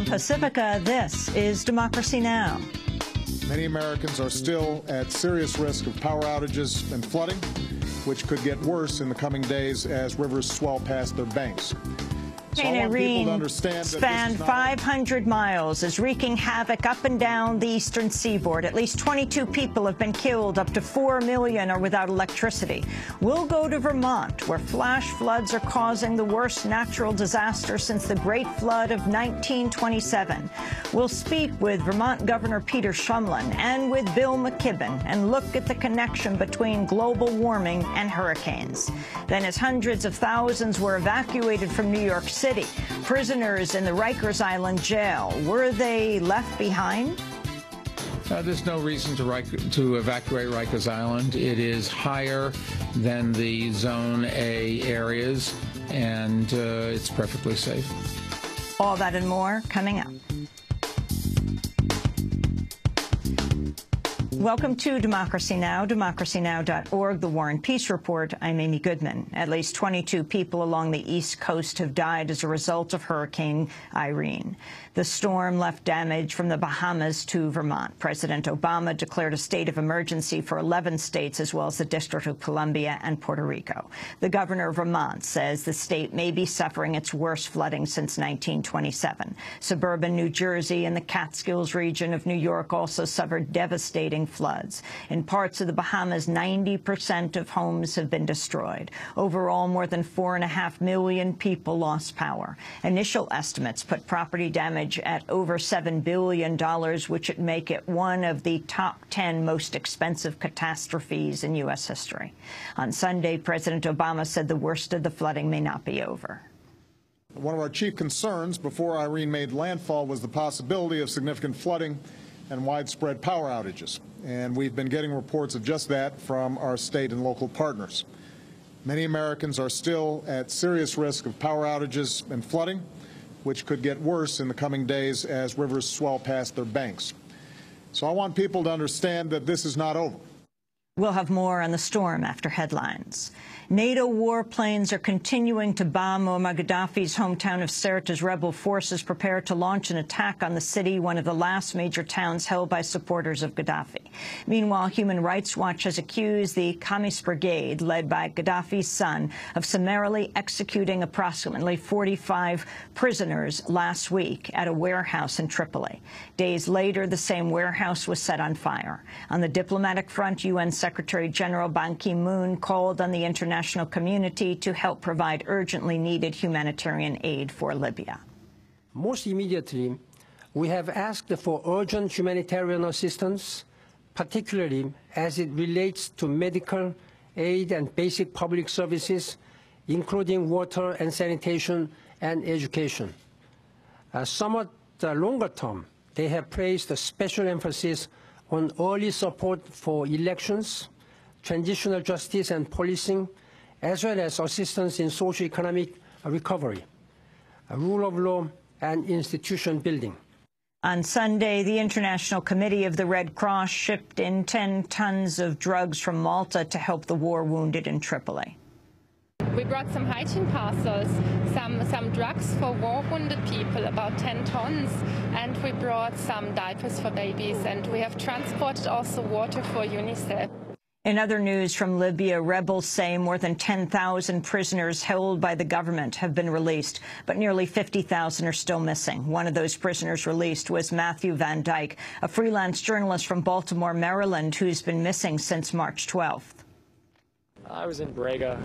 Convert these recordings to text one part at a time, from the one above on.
From Pacifica, this is Democracy Now! Many Americans are still at serious risk of power outages and flooding, which could get worse in the coming days as rivers swell past their banks. So Irene spanned 500 miles, is wreaking havoc up and down the eastern seaboard. At least 22 people have been killed. Up to 4 million are without electricity. We'll go to Vermont, where flash floods are causing the worst natural disaster since the Great Flood of 1927. We'll speak with Vermont Governor Peter Shumlin and with Bill McKibben and look at the connection between global warming and hurricanes. Then, as hundreds of thousands were evacuated from New York City, prisoners in the Rikers Island jail, were they left behind? There's no reason to evacuate Rikers Island. It is higher than the Zone A areas, and it's perfectly safe. All that and more coming up. Welcome to Democracy Now!, democracynow.org, The War and Peace Report. I'm Amy Goodman. At least 22 people along the East Coast have died as a result of Hurricane Irene. The storm left damage from the Bahamas to Vermont. President Obama declared a state of emergency for 11 states, as well as the District of Columbia and Puerto Rico. The governor of Vermont says the state may be suffering its worst flooding since 1927. Suburban New Jersey and the Catskills region of New York also suffered devastating floods. In parts of the Bahamas, 90% of homes have been destroyed. Overall, more than 4.5 million people lost power. Initial estimates put property damage at over $7 billion, which would make it one of the top 10 most expensive catastrophes in U.S. history. On Sunday, President Obama said the worst of the flooding may not be over. One of our chief concerns before Irene made landfall was the possibility of significant flooding and widespread power outages. And we've been getting reports of just that from our state and local partners. Many Americans are still at serious risk of power outages and flooding, which could get worse in the coming days as rivers swell past their banks. So I want people to understand that this is not over. We'll have more on the storm after headlines. NATO warplanes are continuing to bomb Muammar Gaddafi's hometown of Sirte as rebel forces prepare to launch an attack on the city, one of the last major towns held by supporters of Gaddafi. Meanwhile, Human Rights Watch has accused the Khamis Brigade, led by Gaddafi's son, of summarily executing approximately 45 prisoners last week at a warehouse in Tripoli. Days later, the same warehouse was set on fire. On the diplomatic front, UN Secretary General Ban Ki-moon called on the international community to help provide urgently needed humanitarian aid for Libya. Most immediately, we have asked for urgent humanitarian assistance, particularly as it relates to medical aid and basic public services, including water and sanitation and education. Somewhat longer term, they have placed a special emphasis on early support for elections, transitional justice and policing, as well as assistance in socio-economic recovery, rule of law, and institution building. On Sunday, the International Committee of the Red Cross shipped in 10 tons of drugs from Malta to help the war wounded in Tripoli. We brought some hygiene parcels, some drugs for war-wounded people, about 10 tons, and we brought some diapers for babies, and we have transported also water for UNICEF. In other news from Libya, rebels say more than 10,000 prisoners held by the government have been released, but nearly 50,000 are still missing. One of those prisoners released was Matthew Van Dyke, a freelance journalist from Baltimore, Maryland, who's been missing since March 12th. I was in Brega.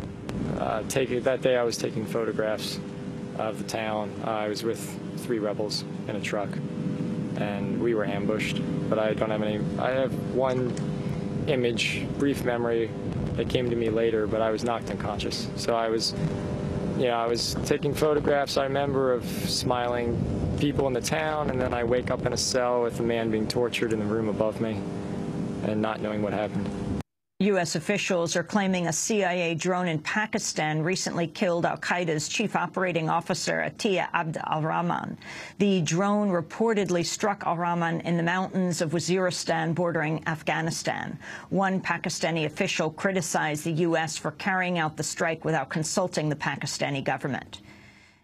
That day I was taking photographs of the town. I was with 3 rebels in a truck, and we were ambushed, but I don't have any. I have one image, brief memory that came to me later, but I was knocked unconscious. So I was taking photographs, I remember, of smiling people in the town, and then I wake up in a cell with a man being tortured in the room above me and not knowing what happened. U.S. officials are claiming a CIA drone in Pakistan recently killed al-Qaeda's chief operating officer, Atiyah Abd al-Rahman. The drone reportedly struck al-Rahman in the mountains of Waziristan bordering Afghanistan. One Pakistani official criticized the U.S. for carrying out the strike without consulting the Pakistani government.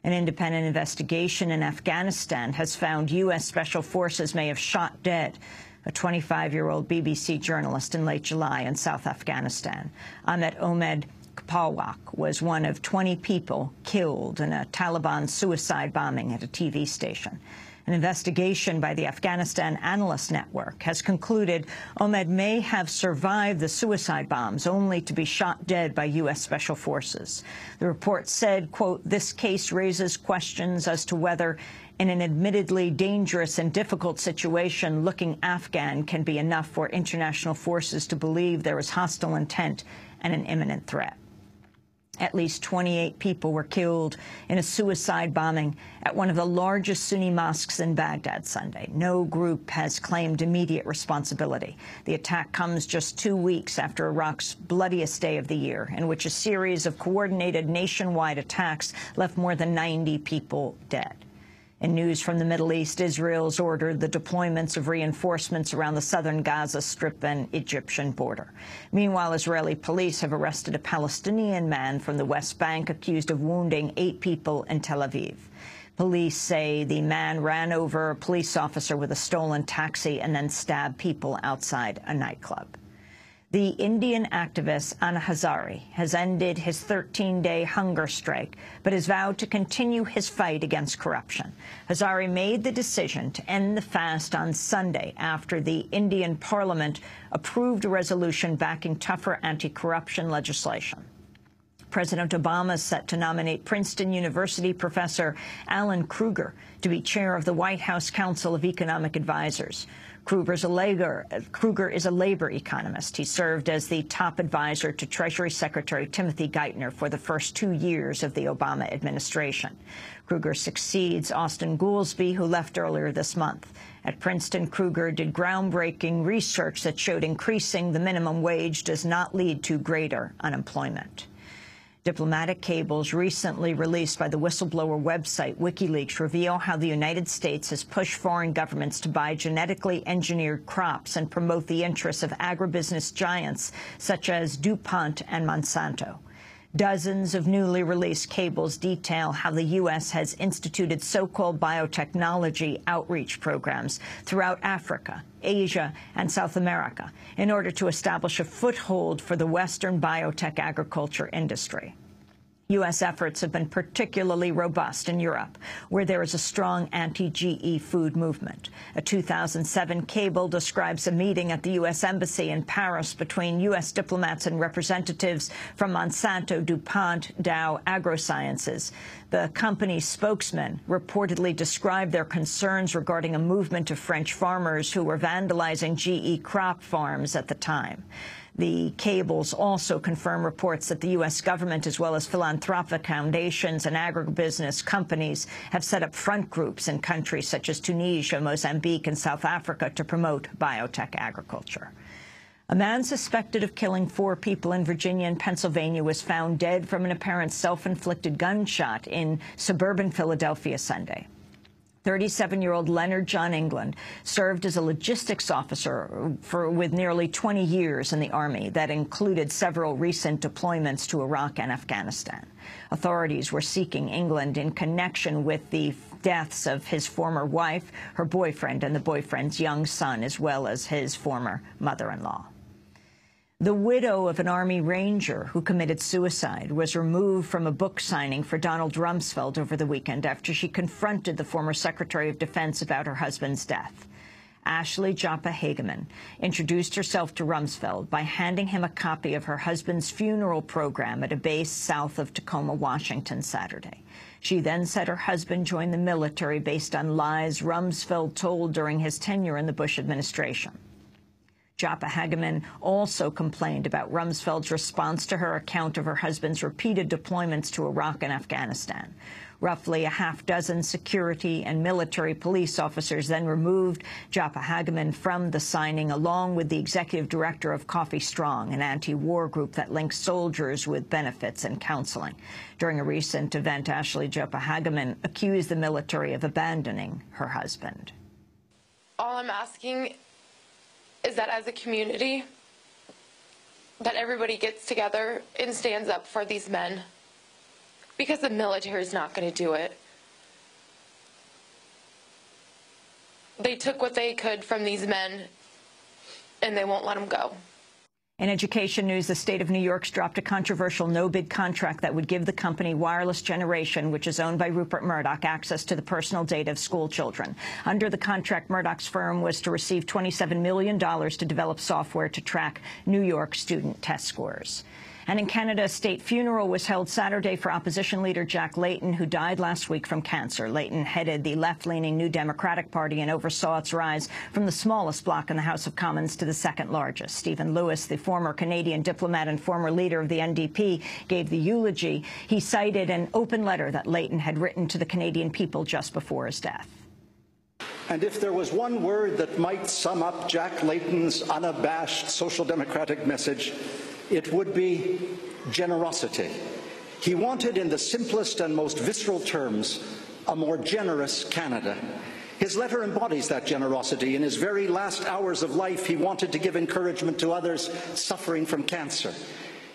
An independent investigation in Afghanistan has found U.S. Special Forces may have shot dead a 25-year-old BBC journalist in late July in South Afghanistan. Ahmed Kapalwak was one of 20 people killed in a Taliban suicide bombing at a TV station. An investigation by the Afghanistan Analyst Network has concluded Ahmed may have survived the suicide bombs, only to be shot dead by U.S. Special Forces. The report said, quote, "This case raises questions as to whether, in an admittedly dangerous and difficult situation, looking Afghan can be enough for international forces to believe there is hostile intent and an imminent threat." At least 28 people were killed in a suicide bombing at one of the largest Sunni mosques in Baghdad Sunday. No group has claimed immediate responsibility. The attack comes just 2 weeks after Iraq's bloodiest day of the year, in which a series of coordinated nationwide attacks left more than 90 people dead. In news from the Middle East, Israel's ordered the deployments of reinforcements around the southern Gaza Strip and Egyptian border. Meanwhile, Israeli police have arrested a Palestinian man from the West Bank accused of wounding 8 people in Tel Aviv. Police say the man ran over a police officer with a stolen taxi and then stabbed people outside a nightclub. The Indian activist Anna Hazare has ended his 13-day hunger strike, but has vowed to continue his fight against corruption. Hazare made the decision to end the fast on Sunday after the Indian Parliament approved a resolution backing tougher anti-corruption legislation. President Obama is set to nominate Princeton University professor Alan Krueger to be chair of the White House Council of Economic Advisers. Krueger is a labor economist. He served as the top advisor to Treasury Secretary Timothy Geithner for the first 2 years of the Obama administration. Krueger succeeds Austin Goolsbee, who left earlier this month. At Princeton, Krueger did groundbreaking research that showed increasing the minimum wage does not lead to greater unemployment. Diplomatic cables recently released by the whistleblower website WikiLeaks reveal how the United States has pushed foreign governments to buy genetically engineered crops and promote the interests of agribusiness giants such as DuPont and Monsanto. Dozens of newly released cables detail how the U.S. has instituted so-called biotechnology outreach programs throughout Africa, Asia, and South America in order to establish a foothold for the Western biotech agriculture industry. U.S. efforts have been particularly robust in Europe, where there is a strong anti-GE food movement. A 2007 cable describes a meeting at the U.S. Embassy in Paris between U.S. diplomats and representatives from Monsanto, DuPont, Dow AgroSciences. The company's spokesman reportedly described their concerns regarding a movement of French farmers who were vandalizing GE crop farms at the time. The cables also confirm reports that the U.S. government, as well as philanthropic foundations and agribusiness companies, have set up front groups in countries such as Tunisia, Mozambique, and South Africa to promote biotech agriculture. A man suspected of killing 4 people in Virginia and Pennsylvania was found dead from an apparent self-inflicted gunshot in suburban Philadelphia Sunday. 37-year-old Leonard John England served as a logistics officer with nearly 20 years in the Army that included several recent deployments to Iraq and Afghanistan. Authorities were seeking England in connection with the deaths of his former wife, her boyfriend, and the boyfriend's young son, as well as his former mother-in-law. The widow of an Army Ranger who committed suicide was removed from a book signing for Donald Rumsfeld over the weekend after she confronted the former Secretary of Defense about her husband's death. Ashley Joppa Hageman introduced herself to Rumsfeld by handing him a copy of her husband's funeral program at a base south of Tacoma, Washington, Saturday. She then said her husband joined the military based on lies Rumsfeld told during his tenure in the Bush administration. Joppa Hageman also complained about Rumsfeld's response to her account of her husband's repeated deployments to Iraq and Afghanistan. Roughly a half-dozen security and military police officers then removed Joppa Hageman from the signing, along with the executive director of Coffee Strong, an anti-war group that links soldiers with benefits and counseling. During a recent event, Ashley Joppa Hageman accused the military of abandoning her husband. All I'm asking is that as a community, that everybody gets together and stands up for these men, because the military is not going to do it. They took what they could from these men, and they won't let them go. In education news, the state of New York's dropped a controversial no-bid contract that would give the company Wireless Generation, which is owned by Rupert Murdoch, access to the personal data of school children. Under the contract, Murdoch's firm was to receive $27 million to develop software to track New York student test scores. And in Canada, a state funeral was held Saturday for opposition leader Jack Layton, who died last week from cancer. Layton headed the left-leaning New Democratic Party and oversaw its rise from the smallest bloc in the House of Commons to the second largest. Stephen Lewis, the former Canadian diplomat and former leader of the NDP, gave the eulogy. He cited an open letter that Layton had written to the Canadian people just before his death. And if there was one word that might sum up Jack Layton's unabashed social democratic message, it would be generosity. He wanted, in the simplest and most visceral terms, a more generous Canada. His letter embodies that generosity. In his very last hours of life, he wanted to give encouragement to others suffering from cancer.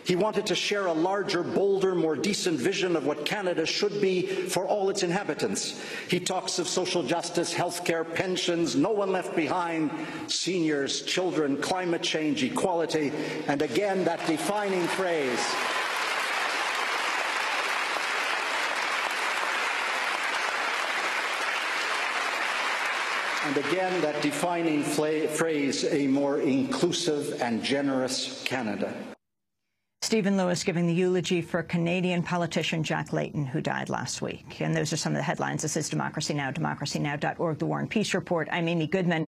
He wanted to share a larger, bolder, more decent vision of what Canada should be for all its inhabitants. He talks of social justice, healthcare, pensions, no one left behind, seniors, children, climate change, equality, and again that defining phrase. And again, that defining phrase, a more inclusive and generous Canada. Stephen Lewis giving the eulogy for Canadian politician Jack Layton, who died last week. And those are some of the headlines. This is Democracy Now!, democracynow.org, The War and Peace Report. I'm Amy Goodman.